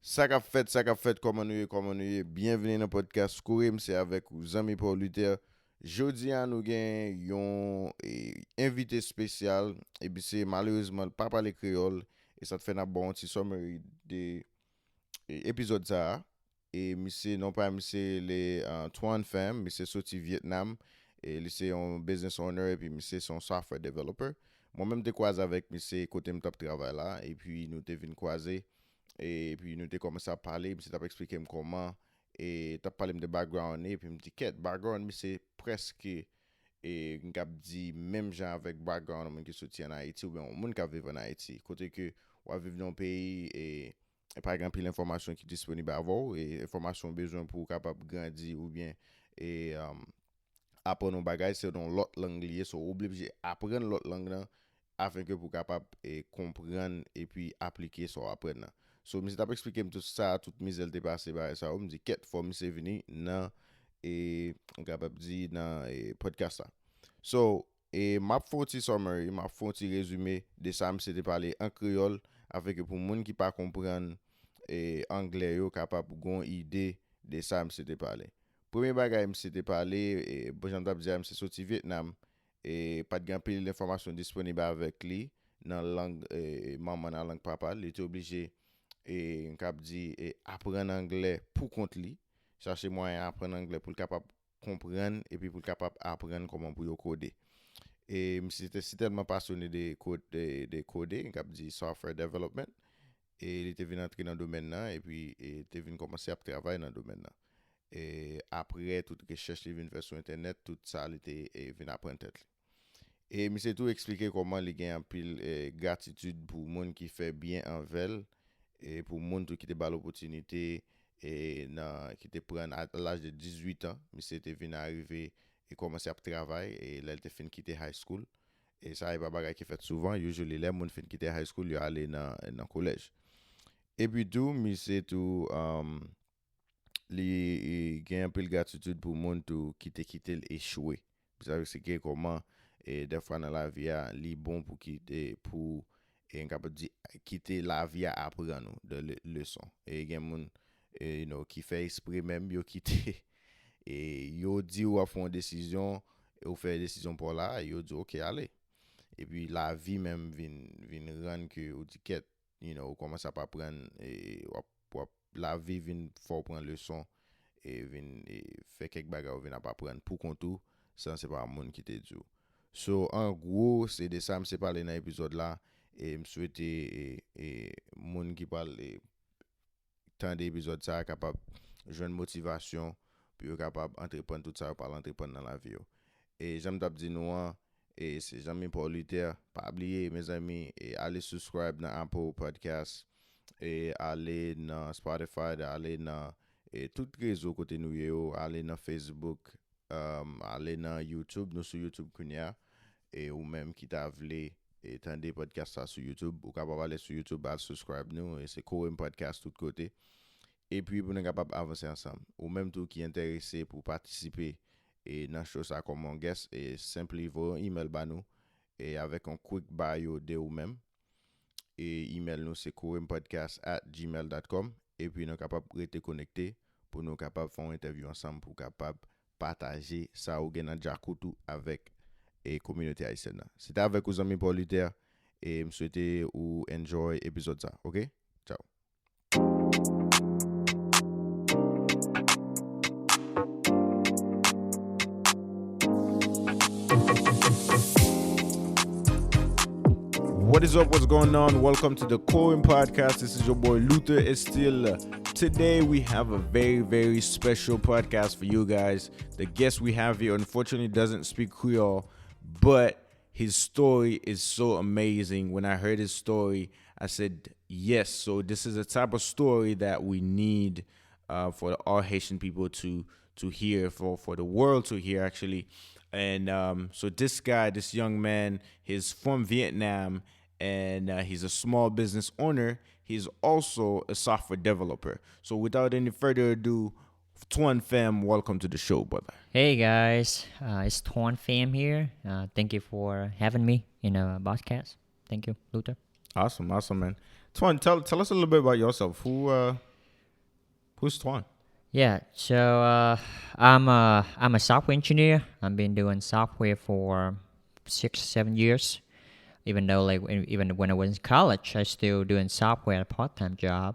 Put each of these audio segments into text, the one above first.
Ça qu'a fait, comment nous y. Bienvenue dans le podcast Kourim, c'est avec vos amis Paul Luther. Jeudi, nous avons un invité spécial, et puis c'est malheureusement pas parler créole, et ça te fait un bon petit summary de l'épisode ça. Et monsieur, non pas monsieur les Tuan Femme, monsieur sorti Vietnam, et c'est un business owner, et puis monsieur son software developer. Moi-même, je croisé avec monsieur côté de travail là, et puis nous t'es venu croiser. Et puis nous avons commencé à parler, puis tu as expliqué comment, et tu as parlé de background, et puis je me dit, quel background, mais c'est presque, et on a dit, même gens avec background, qui soutient en Haïti, ou bien on qui vivent en Haïti. Côté que, on vivre dans un pays, et par exemple, l'information qui est disponible à vous, et l'information besoin pour capable grandir, ou bien, et apprendre nos bagages, c'est dans l'autre langue liée, so obligé apprendre l'autre langue là, afin que pour capable comprendre et puis appliquer ça apprendre. So, je t'ai expliqué tout ça, toute mise elle passée par ça, on me dit quête fois c'est venu dans et on capable dire dans podcast ça. So, et m'a fait un petit summary, m'a fait un petit résumé de ça, c'était parler en créole avec pour monde qui pas comprendre et anglais yo capable gon idée de ça c'était parler. Premier bagay c'était parler et bon j'en dire c'est sorti Vietnam et pas de grand pile l'information disponible avec lui dans langue maman dans langue papa, il était obligé et cap dit apprendre anglais pour compte lui, chercher moyen apprendre anglais pour capable comprendre et puis pour capable apprendre comment pour coder. Et j'étais tellement passionné de coder, cap dit software development et il était venu entrer dans le domaine là et puis il était venu commencer à travailler dans le domaine là. Et après toute recherche il vient faire sur internet, tout ça il était venu apprendre tête. Et c'est tout expliquer comment il gagne en pile gratitude pour monde qui fait bien en vel et pour monde qui te bat l'opportunité et qui te prend à l'âge de 18 ans, mais c'était venu arriver et commencer à travailler et là il était fin quitter high school et ça est pas bagage qui fait souvent, usually les monde fin quitter high school, il aller dans collège. Et puis tout, mais c'est tout li gen un peu de gratitude pour monde tout qui te quitté échoué. Vous savez c'est que comment et des fois dans la vie li bon pour quitter pour et capable de quitter la vie à apprendre de leçon. Et gen monde qui fait esprit même yo quitter et yo dit ou a font une décision et ou fait une décision pour là, yo dit OK allez. Et puis la vie même vient rendre que ou dit quête, ou commence à pas prendre et la vie vient faut prendre leçon et vient faire quelques bagages vient pas prendre pour compte ça c'est pas monde qui te dit. So en gros c'est de ça me parler dans l'épisode là et me souhaiter monde qui parle tant d'épisodes ça capable joindre motivation puis capable entreprendre tout ça par l'entreprendre dans la vie. Et j'aime dire nous et c'est jamais pour lutter pas oublier mes amis et aller subscribe dans Apple Podcast et aller dans Spotify aller dans et tout réseau côté nous yo aller dans Facebook aller dans YouTube nous sur YouTube kunya et ou même qui t'a voulu et tendre podcast ça sur YouTube ou capable aller sur YouTube aller subscribe nous et c'est Corim podcast tout côté et puis pour nous capable avancer ensemble ou même tout qui est intéressé pour participer et dans chose ça comme mon guest et simplement vos email ba nous et avec un quick bio de ou même et email nous c'est coimpodcast@gmail.com et puis nous capable rester connecté pour nous capable faire une interview ensemble pour capable partager ça ou gain dans Jakoutou avec et communauté haïtienne. C'était avec vos amis Paul Luther et me souhaiter ou enjoy épisode ça, OK? Ciao. What is up? What's going on? Welcome to the Coin Podcast. This is your boy Luther Estill. Today we have a very, very special podcast for you guys. The guest we have here unfortunately doesn't speak Creole, but his story is so amazing. When I heard his story, I said, yes. So this is a type of story that we need for all Haitian people to hear, for the world to hear, actually. And so this guy, this young man, he's from Vietnam, and he's a small business owner. He's also a software developer. So without any further ado, Tuan Fam, welcome to the show, brother. Hey guys, it's Torn Fam here. Thank you for having me in a podcast. Thank you, Luther. Awesome, man. Tuan, tell us a little bit about yourself. Who Who's Twan? Yeah, so I'm a software engineer. I've been doing software for 6 7 years. Even though even when I was in college, I still doing software a part-time job.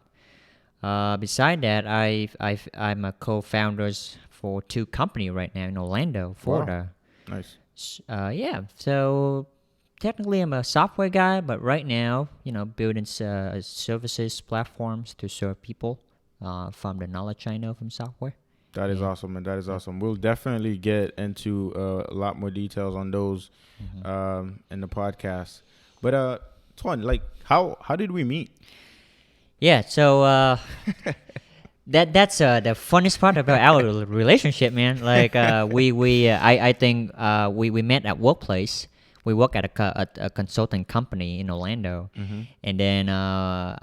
Beside that, I'm a co-founders for two company right now in Orlando, Wow, Florida. nice. Yeah, so technically I'm a software guy, but right now, building services platforms to serve people from the knowledge I know from software. That is Yeah. awesome, man. That is Yep. awesome. We'll definitely get into a lot more details on those Mhm. in the podcast. But Twan, like, how did we meet? Yeah, so that's the funniest part about our relationship, man. Like we I think we met at workplace. We work at a consulting company in Orlando, Mm-hmm. and then I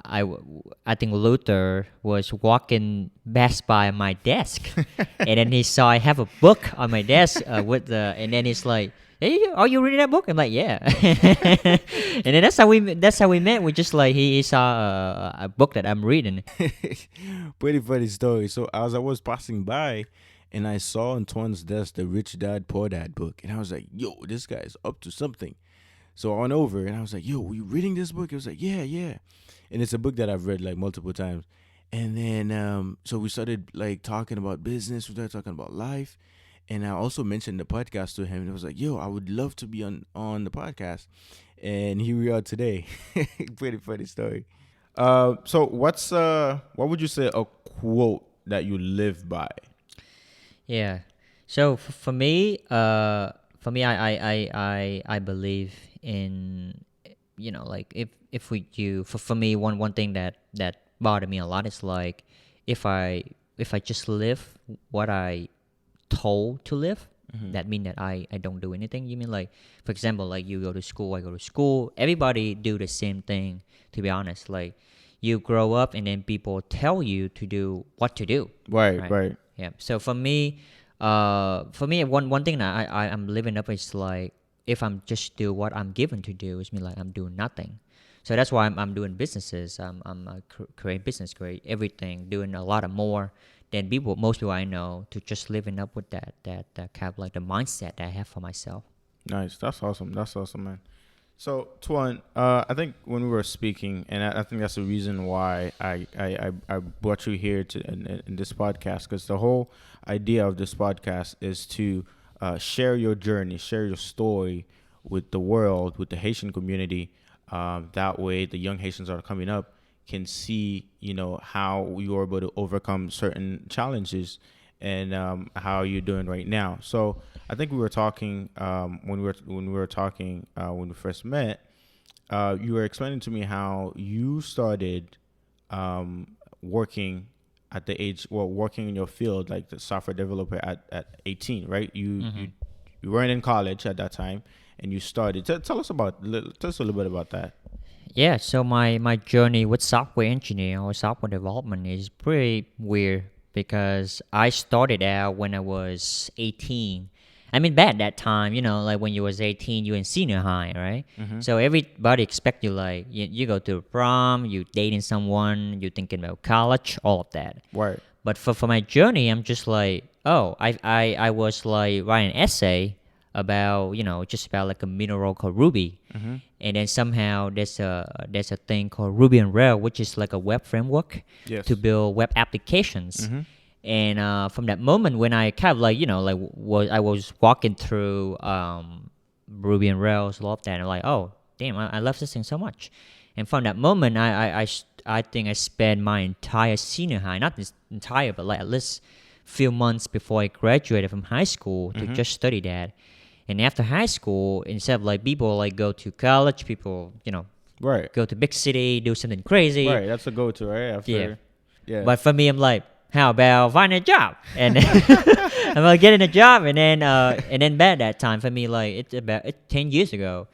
think Luther was walking past by my desk, and then he saw I have a book on my desk and then he's like, "Hey, are you reading that book?" I'm like, "Yeah." And then that's how we met. We just like he saw a book that I'm reading. Pretty funny story. So as I was passing by, and I saw on Twan's desk the Rich Dad Poor Dad book, and I was like, "Yo, this guy's up to something." So I went over, and I was like, "Yo, were you reading this book?" He was like, "Yeah, yeah," and it's a book that I've read like multiple times. And then so we started like talking about business. We started talking about life, and I also mentioned the podcast to him. And he was like, "Yo, I would love to be on the podcast," and here we are today. Pretty funny story. So what would you say a quote that you live by? Yeah. So for me, I believe in like if we do for me one thing that bothered me a lot is like if I if I just live what I told to live, Mm-hmm. that mean that I don't do anything. You mean like for example, like you go to school, I go to school, everybody do the same thing. To be honest, like you grow up and then people tell you to do what to do, Right, right? right. Yeah. So for me, one thing that I'm living up is like if I'm just do what I'm given to do, it's mean like I'm doing nothing. So that's why I'm doing businesses. I'm create business, create everything, doing a lot of more than most people I know to just living up with that kind of like the mindset that I have for myself. Nice. That's awesome. That's awesome, man. So, Tuan, I think when we were speaking, and I think that's the reason why I brought you here in this podcast, because the whole idea of this podcast is to share your journey, share your story with the world, with the Haitian community. That way, the young Haitians that are coming up can see, how you're able to overcome certain challenges and how you're doing right now. So, I think we were talking when we first met. You were explaining to me how you started working at the age, well, working in your field like the software developer at 18, right? You weren't in college at that time, and you started. Tell us a little bit about that. Yeah, so my journey with software engineering or software development is pretty weird because I started out when I was 18. I mean, back that time, like when you was 18, you in senior high, right? Mm-hmm. So everybody expect you like you go to prom, you dating someone, you thinking about college, all of that. Right. But for my journey, I'm just like, oh, I was like writing an essay about just about like a mineral called ruby, Mm-hmm. and then somehow there's a thing called Ruby on Rails, which is like a web framework Yes. to build web applications. Mm-hmm. And from that moment when I kind of like I was walking through Ruby on Rails, love that, and I'm like, oh damn, I love this thing so much. And from that moment, I think I spent my entire senior high, not this entire, but like at least few months before I graduated from high school to just study that. And after high school, instead of like people like go to college, people Right. go to big city, do something crazy. Right. That's a go-to, right? After. Yeah. Yeah. But for me, I'm like, how about finding a job? And I'm like getting a job, and then back that time for me, like it's 10 years ago,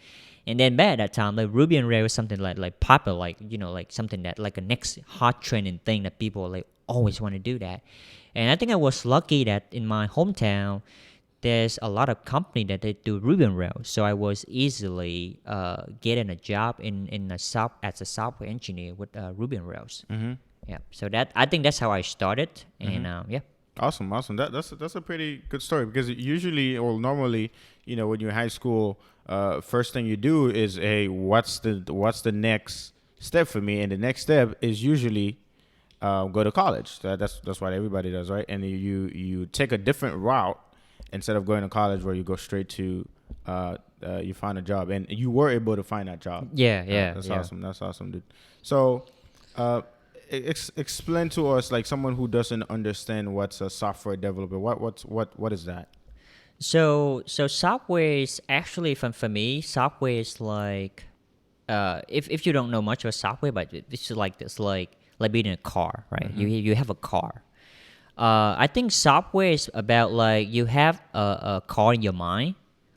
and then back at that time, like Ruby on Rails was something like popular, like like something that like a next hot trending thing that people like always want to do that. And I think I was lucky that in my hometown, there's a lot of company that they do Ruby on Rails, so I was easily getting a job in as a software engineer with Ruby on Rails. Mm-hmm. yeah. So that I think that's how I started, and yeah. Awesome, awesome. That's a pretty good story because usually or normally, when you're in high school, first thing you do is, hey, what's the next step for me? And the next step is usually go to college. That's what everybody does, right? And you take a different route instead of going to college where you go straight to you find a job, and you were able to find that job. Yeah, yeah, That's yeah. awesome. That's awesome, dude. So, explain to us, like someone who doesn't understand what's a software developer. What is that? So software is actually for me, software is like if you don't know much about software, but it's like this like being in a car, right? You have a car. I think software is about like you have a car in your mind,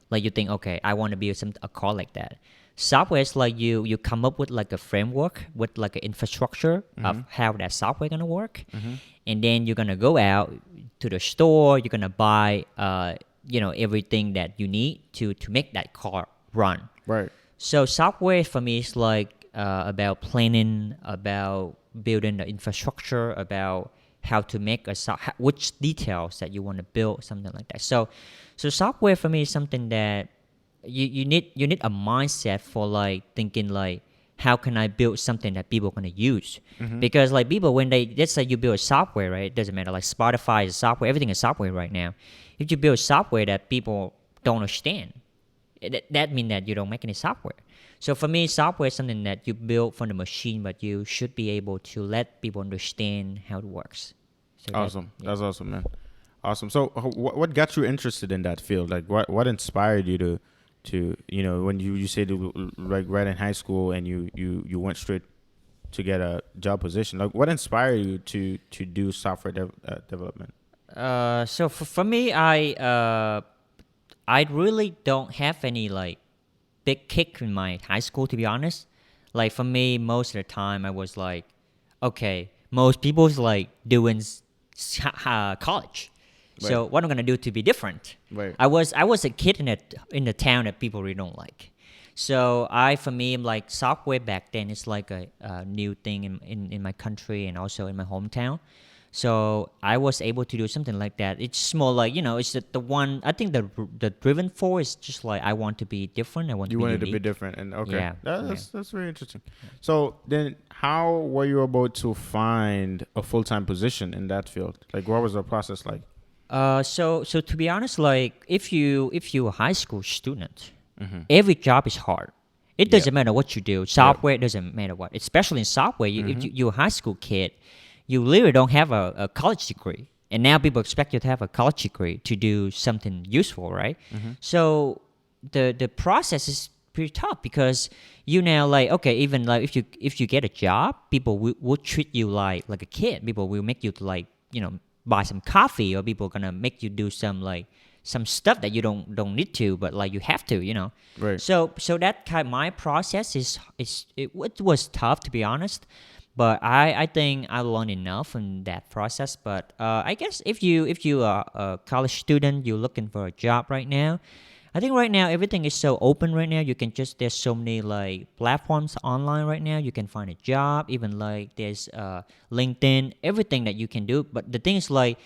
like you think, okay, I want to build a car like that. Software is like you come up with like a framework with like an infrastructure of how that software gonna work, and then you're gonna go out to the store. You're gonna buy everything that you need to make that car run. Right. So software for me is like about planning, about building the infrastructure, about how to make which details that you want to build, something like that. So software for me is something that you need a mindset for like thinking like how can I build something that people are gonna use? Because like people when let's say you build a software, right? It doesn't matter, like Spotify is software, everything is software right now. If you build software that people don't understand, that means that you don't make any software. So for me, software is something that you build from the machine, but you should be able to let people understand how it works. So Awesome. That's awesome, man. Awesome. So what got you interested in that field? Like what inspired you to when you said like right in high school and you went straight to get a job position, like what inspired you to do software development? So for me, I really don't have any like big kick in my high school, to be honest. Like for me, most of the time I was like, okay, most people's like doing college. So Right. what I'm gonna do to be different? Right. I was a kid in the town that people really don't like. So for me, like software back then is like a new thing in my country and also in my hometown. So I was able to do something like that. It's more like it's the one I think the driven for is just like I want to be different. I want You to be wanted to unique. be different, and okay, Yeah, that's very interesting. So then, how were you able to find a full-time position in that field? Like, what was the process like? So to be honest, like if you're a high school student, every job is hard. It doesn't matter what you do. Software it doesn't matter what. Especially in software, if you're a high school kid, you literally don't have a college degree, and now people expect you to have a college degree to do something useful, right? So the process is pretty tough because you now like okay, even like if you get a job, people will treat you like a kid. People will make you to like buy some coffee, or people gonna make you do some stuff that you don't need to, but like you have to. Right. So that kind my process it was tough, to be honest, but I think I learned enough in that process. But I guess if you are a college student, you're looking for a job right now. I think right now everything is so open right now. You can there's so many like platforms online right now. You can find a job. Even like there's LinkedIn, everything that you can do. But the thing is like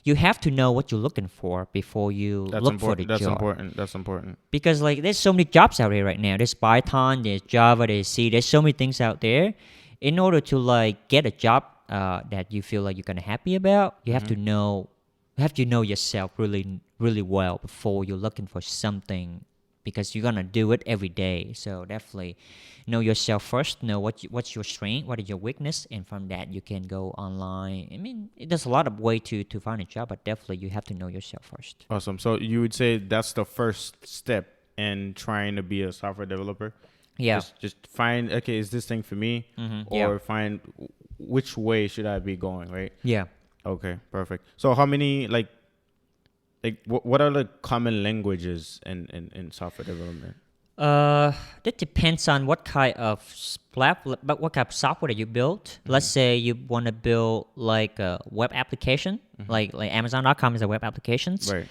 you have to know what you're looking for before you look for the That's job. important. That's important. Because like there's so many jobs out here right now. There's Python, there's Java, there's C. There's so many things out there. In order to like get a job that you feel like you're gonna happy about, you have to know yourself really really well before you're looking for something, because you're gonna do it every day. So definitely know yourself first. Know what's your strength, what is your weakness, and from that you can go online. I mean, there's a lot of way to find a job, but definitely you have to know yourself first. Awesome. So you would say that's the first step in trying to be a software developer? Yeah. Just find, okay, is this thing for me? Or find which way should I be going, right? Yeah. Okay, perfect. So how many, like what are the common languages in software development? That depends on what kind of what kind of software that you build. Let's say you want to build like a web application, like Amazon.com is a web applications. Right.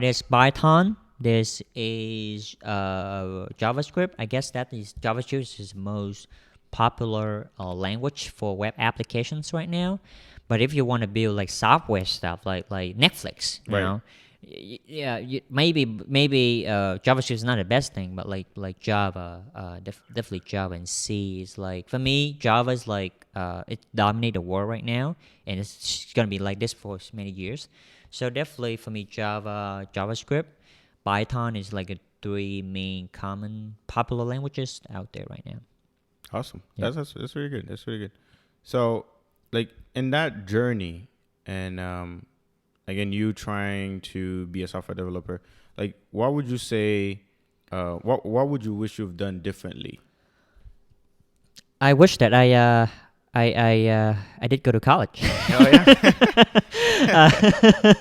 There's Python. There's a JavaScript. I guess that is JavaScript is most popular language for web applications right now. But if you want to build like software stuff like Netflix, you Right. know, yeah, maybe JavaScript is not the best thing, but like Java, definitely Java and C is like, for me, Java is like it dominates the world right now, and it's gonna be like this for many years. So definitely for me, Java, JavaScript, Python is like a three main common popular languages out there right now. Awesome. Yeah. That's really good. That's really good. So, like in that journey, and again, you trying to be a software developer, like what would you say? What would you wish you've done differently? I wish that I did go to college. Oh yeah,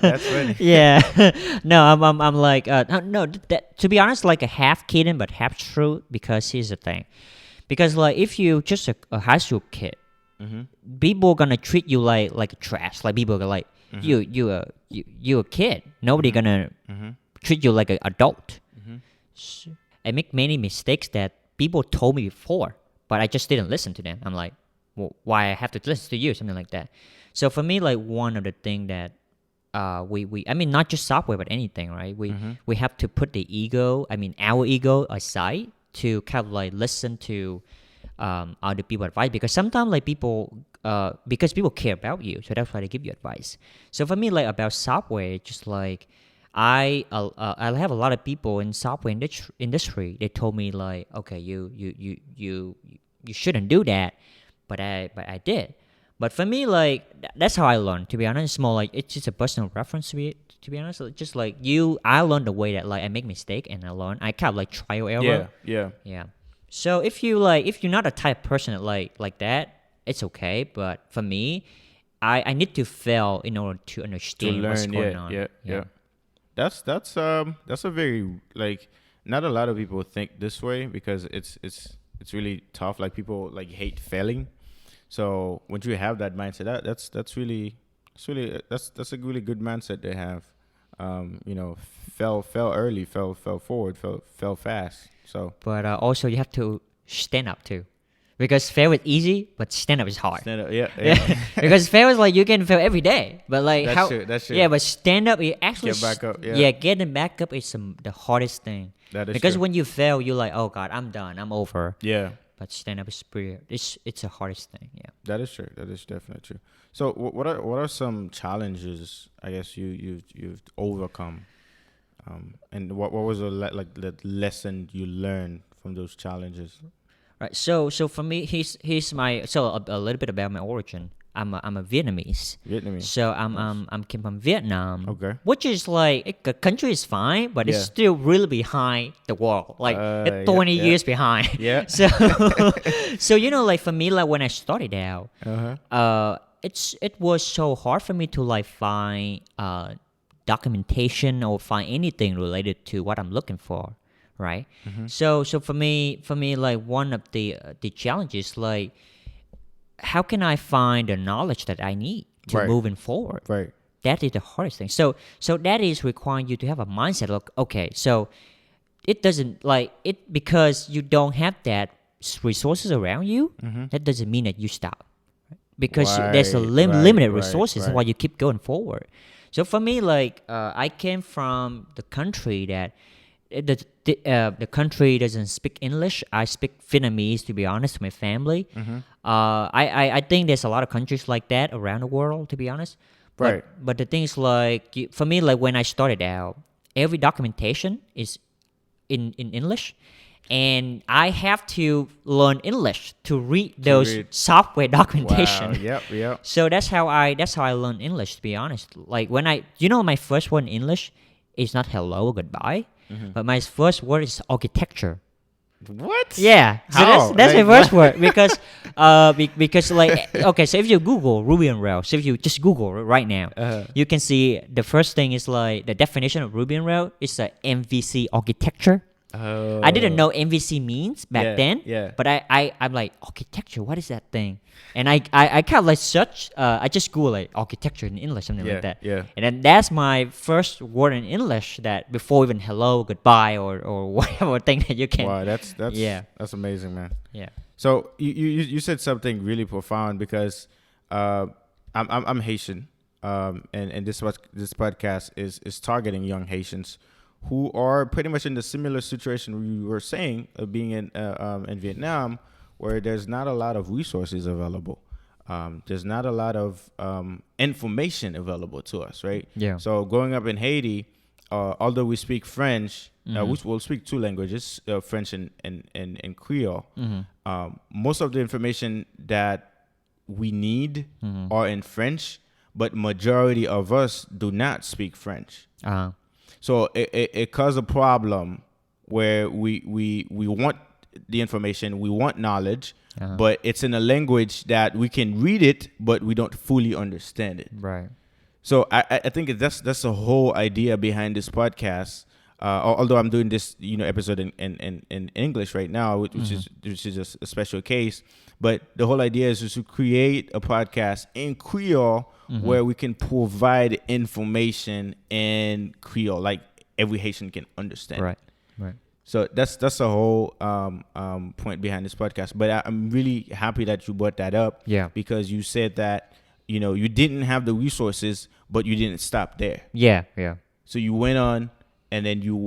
that's funny. Yeah. No, I'm like no. That, to be honest, like a half kidding but half true. Because here's the thing. Because like if you just a high school kid, people gonna treat you like trash. Like people are like you a kid. Nobody gonna treat you like an adult. So I make many mistakes that people told me before, but I just didn't listen to them. I'm like, well, why I have to listen to you? Something like that. So for me, like one of the thing that we I mean not just software but anything, right? We have to put the ego, I mean our ego aside to kind of like listen to other people advice, because sometimes like people because people care about you, so that's why they give you advice. So for me, like about software, just like I have a lot of people in software industry. They told me like, okay, you shouldn't do that, but I did. But for me, like that's how I learned. To be honest, it's more like it's just a personal reference to be. To be honest, like, just like you, I learned the way that like I make mistake and I learn. I kind of like trial error. Yeah. So if you're not a type of person that like that, it's okay. But for me, I need to fail in order to understand what's going on. Yeah. That's a very like not a lot of people think this way, because it's really tough. Like people like hate failing. So once you have that mindset, that's a really good mindset to have. Fell early, fell forward, fell fast. So, But also you have to stand up too, because fail is easy, but stand up is hard. stand up, yeah. Because fail is like you can fail every day, but like That's true. Yeah, but stand up, you actually Get back up, yeah. getting back up is the hardest thing. That is Because true. when you fail, you're like, oh God, I'm done, I'm over. Yeah, But stand up is pretty. It's the hardest thing. Yeah. that is true. That is definitely true. So, what are some challenges I guess you've overcome, and what was the lesson you learned from those challenges? Right. So for me, here's my a little bit about my origin. I'm a Vietnamese. So I'm came from Vietnam. Okay. Which is like the country is fine, but it's still really behind the world. Like it's 20 years behind. Yeah. So like for me, like when I started out, it was so hard for me to like find documentation or find anything related to what I'm looking for, right? So for me like one of the challenges, like how can I find the knowledge that I need to moving forward? Right. That is the hardest thing. So that is requiring you to have a mindset. Look, okay, so it doesn't like it because you don't have that resources around you. That doesn't mean that you stop, because there's a limited resources. That's why you keep going forward. So for me, like I came from the country that the country doesn't speak English. I speak Vietnamese, to be honest, to my family. I think there's a lot of countries like that around the world, to be honest. But the thing is, like for me, like when I started out, every documentation is in English, and I have to learn English to read those software documentation. Wow. Yep. So that's how I learned English, to be honest. Like when my first word in English is not hello or goodbye, but my first word is architecture. What? Yeah. So How? that's Like, my first word, because because like okay, so if you Google Ruby on Rails, so if you just Google it right now, you can see the first thing is like the definition of Ruby on Rails is a MVC architecture. I didn't know MVC means back then. Yeah. But I'm like, architecture, what is that thing? And I kind of like search, I just Google like architecture in English, something like that. Yeah. And then that's my first word in English that before even hello, goodbye, or whatever thing that you can. Wow, that's Yeah. that's amazing, man. Yeah. So you said something really profound because I'm Haitian, and this podcast is targeting young Haitians who are pretty much in the similar situation we were saying of being in Vietnam, where there's not a lot of resources available. There's not a lot of information available to us, right? Yeah. So growing up in Haiti, although we speak French, we will speak two languages, French and Creole. Most of the information that we need are in French, but majority of us do not speak French. So it caused a problem where we want the information, we want knowledge, but it's in a language that we can read it, but we don't fully understand it. Right. So I think that's the whole idea behind this podcast. Although I'm doing this episode in English right now, which is just a special case, but the whole idea is just to create a podcast in Creole where we can provide information in Creole, like every Haitian can understand. Right. So that's the whole point behind this podcast. But I'm really happy that you brought that up. Yeah. Because you said that you didn't have the resources, but you didn't stop there. Yeah. So you went on, and then you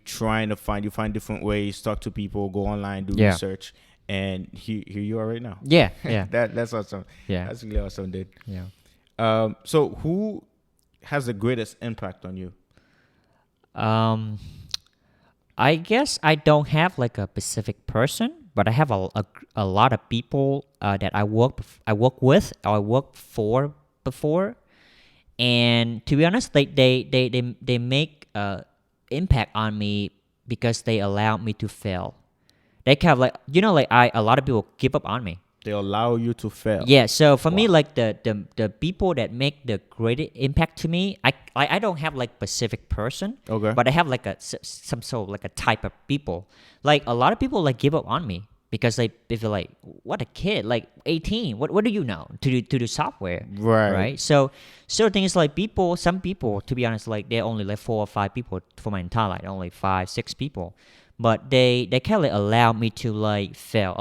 find different ways, talk to people, go online, do research, and here you are right now. Yeah. That's awesome. Yeah. That's really awesome, dude. Yeah. So who has the greatest impact on you? I guess I don't have like a specific person, but I have a lot of people that I work with or I work for before, and to be honest, they make impact on me because they allow me to fail. They kind of like a lot of people give up on me. They allow you to fail. Yeah, so for me, like the people that make the greatest impact to me, I don't have like specific person. Okay. But I have like some sort of like a type of people. Like a lot of people like give up on me because they feel like, what a kid, like 18, what do you know to do software? Right. So things like some people, to be honest, like they're only like 4 or 5 people for my entire life, only 5, 6 people. But they kind of allow me to like fail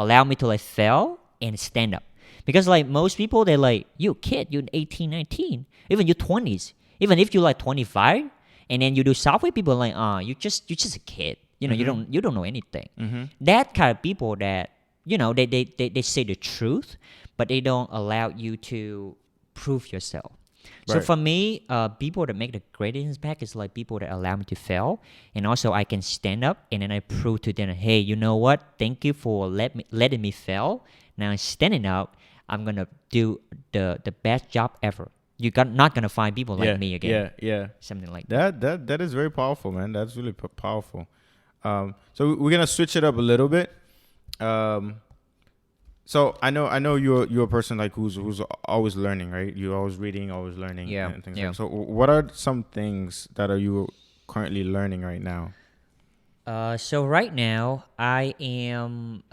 and stand up. Because like most people, they're like, you kid, you're 18, 19, even you're 20s. Even if you're like 25 and then you do software, people are like, you're just a kid. You don't know anything. That kind of people that, they say the truth, but they don't allow you to prove yourself. So Right. for me, people that make the greatest impact is like people that allow me to fail, and also I can stand up and then I prove to them, hey, you know what? Thank you for letting me fail. Now standing up, I'm gonna do the best job ever. You're not gonna find people like me again. Yeah. Something like that. That is very powerful, man. That's really powerful. So we're gonna switch it up a little bit. So I know you're a person like who's always learning, right? You're always reading, always learning, Yeah, and things yeah. like that. So what are some things that are you currently learning right now? So right now, I am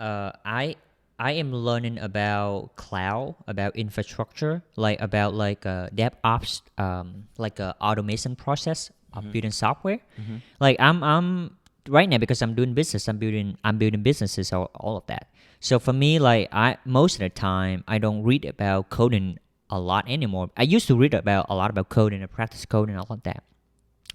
learning about cloud, about infrastructure, about DevOps, like a automation process of building software. Like I'm right now, because I'm doing business. I'm building businesses, all of that. So for me, like most of the time I don't read about coding a lot anymore. I used to read a lot about coding and practice coding and all of that.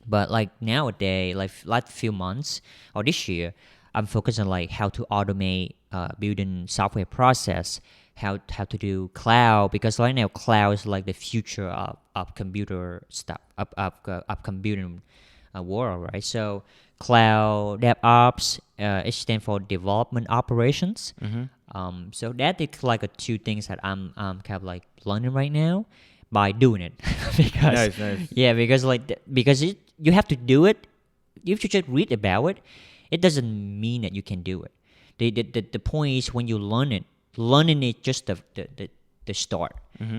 But like nowadays, like last few months or this year, I'm focused on like how to automate building software process, how to do cloud, because right now cloud is like the future of computer stuff, of computing world, right? So cloud DevOps, it stands for development operations. So that is like 2 things that I'm kind of like learning right now by doing it. Because Nice. yeah, because you have to do it. If you just read about it, it doesn't mean that you can do it. The point is when you learning it just the start.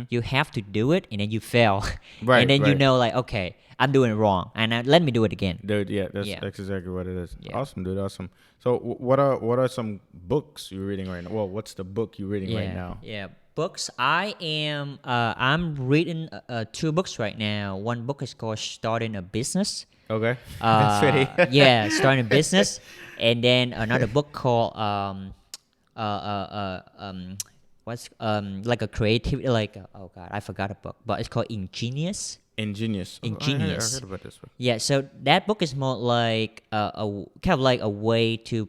You have to do it, and then you fail, Right, and then you right. know like, okay, I'm doing it wrong, and let me do it again. Dude, yeah, that's Yeah. exactly what it is. Yeah. Awesome, dude, awesome. So what are some books you're reading right now? Well, what's the book you're reading right now? Yeah, books. I'm reading 2 books right now. One book is called Starting a Business. Okay. That's pretty. Yeah, Starting a Business, and then another book called what's like a creativity, like oh god, I forgot a book, but it's called Ingenious. Ingenious. Oh, Ingenious. I heard about this one. Yeah, so that book is more like a kind of like a way to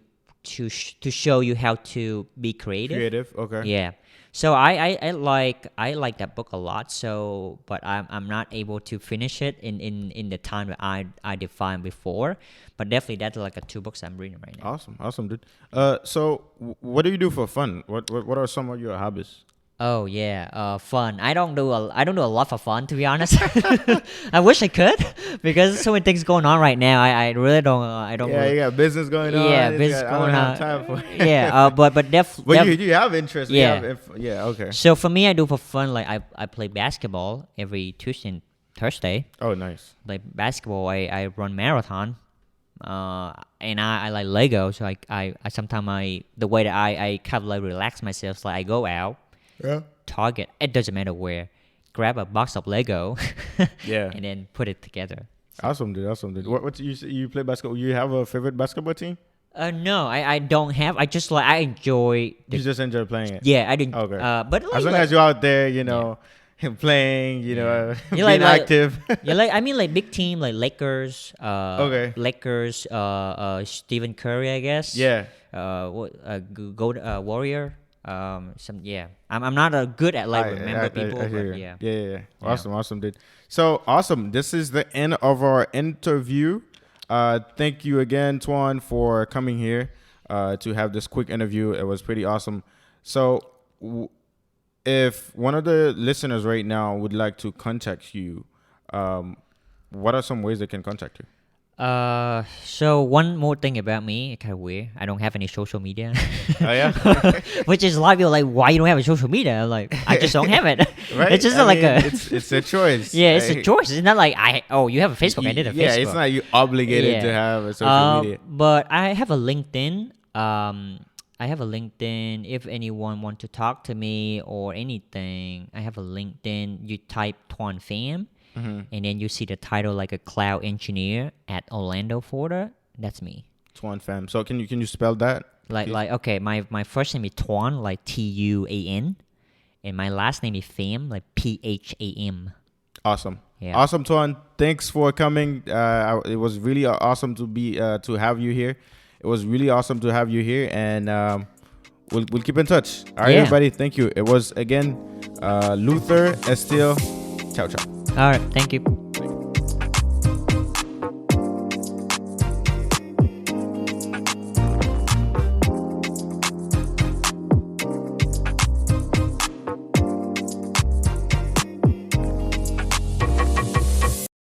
show you how to be creative. Creative. Okay. Yeah. So I like that book a lot. So, but I'm not able to finish it in the time that I defined before. But definitely that's like 2 books I'm reading right now. Awesome, dude. So what do you do for fun? What are some of your hobbies? Oh yeah, fun. I don't do a lot for fun, to be honest. I wish I could, because there's so many things going on right now. I really don't. I don't. Yeah, really, you got business going on. Yeah, it's business I going don't on. have time for it. Yeah, but But you have interest. Yeah. Yeah. Okay. So for me, I do for fun. Like I play basketball every Tuesday and Thursday. Oh, nice. Like basketball, I run marathon. And I like Lego. So I sometimes the way that I kind of like relax myself. So like I go out. Yeah. Target, it doesn't matter where, grab a box of Lego, Yeah. and then put it together. Awesome, dude. What you play basketball? You have a favorite basketball team? No, I don't have. I just like I enjoy. You just enjoy playing it. Yeah, I didn't. Okay. But like, As long as you're out there, playing, You like- being active. yeah, like I mean, like big team like Lakers. Okay. Lakers. Stephen Curry, I guess. Yeah. Warrior. I'm not good at like remember people, I hear but you. yeah. Yeah. Awesome, dude. So awesome. This is the end of our interview. Thank you again, Tuan, for coming here to have this quick interview. It was pretty awesome. So if one of the listeners right now would like to contact you, what are some ways they can contact you? So one more thing about me, it's kind of weird. I don't have any social media. Oh, yeah? Which is a lot of people like, why you don't have a social media? I'm like, I just don't have it. Right? It's just I like mean, a it's a choice. yeah, it's a right? choice. It's not like you have a Facebook. I did a Facebook. Yeah, it's not you obligated Yeah. to have a social media. But I have a LinkedIn. If anyone want to talk to me or anything, I have a LinkedIn. You type Tuan Pham, and then you see the title like a cloud engineer at Orlando, Florida. That's me. Tuan Pham. So can you spell that? Like okay, my first name is Tuan, like Tuan, and my last name is Pham, like Pham. Awesome. Yeah. Awesome, Tuan. Thanks for coming. It was really awesome to have you here. It was really awesome to have you here, and we'll keep in touch. All right, Yeah. everybody. Thank you. It was again Luther Estill. Ciao, ciao. All right, thank you.